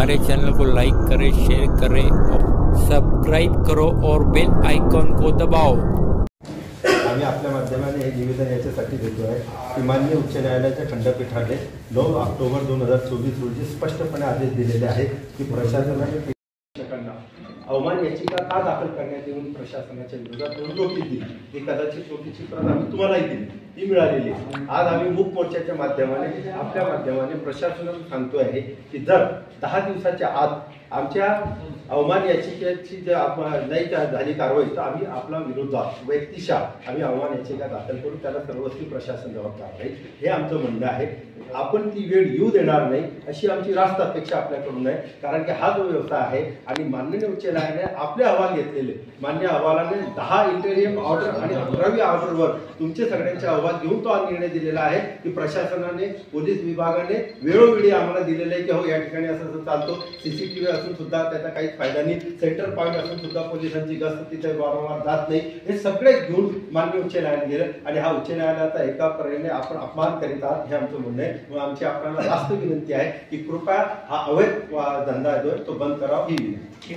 हमारे चैनल को लाइक करें, शेयर करें और सब्सक्राइब करो और बेल आइकॉन को दबाओ। आम्ही आपल्या माध्यमाने हे निवेदन याच्यासाठी देतो आहे की माननीय उच्च न्यायालयाच्या खंडपीठाने 9 ऑक्टोबर 2024 रोजी स्पष्टपणे आदेश दिलेले आहे की प्रशासनाने अवमान याचिका का दाखल करण्यात येऊन प्रशासनाच्या विरोधात नोटीस दिली। ती कदाचित नोटीसची प्रत आम्ही तुम्हालाही दिली, ती मिळालेली। आज आम्ही मूक मोर्चाच्या माध्यमाने आपल्या माध्यमाने प्रशासनाला सांगतो आहे की जर 10 दिवसाच्या आत आमच्या अवमान याचिकेची नाही झाली कारवाई तर आम्ही आपला विरोधात व्यक्तिशः आम्ही अवमान याचिका दाखल करू, त्याला सर्वस्वी प्रशासन जबाबदार राहील, हे आमचं म्हणणं आहे। आपण ती वेळ येऊ देणार नाही अशी आमची रास्त अपेक्षा आपल्याकडून आहे, कारण की हा जो व्यवसाय आहे आणि माननीय उच्च न्यायालयाने आपले अहवाल घेतलेले, मान्य अहवालाने 10 इंटेरियम ऑर्डर आणि 11वी ऑर्डरवर तुमचे सगळ्यांचे अहवाल घेऊन तो निर्णय दिलेला आहे की प्रशासनाने पोलीस विभागाने वेळोवेळी आम्हाला दिलेले आहे की हो या ठिकाणी असं चालतो, सीसीटीव्ही असून सुद्धा त्याचा काहीच फायदा नाही, सेंटर पॉईंट असून सुद्धा पोलिसांची गस्त तिथे वारंवार जात नाही, हे सगळे घेऊन माननीय उच्च न्यायालयाने गेलं आणि हा उच्च न्यायालयाचा एका पर्यायाने आपण अपमान करीत आहात हे आमचं म्हणणं आहे। आमची आपल्याला रास्त विनंती आहे की कृपया हा अवैध धंदा जो तो बंद करावा ही विनंती।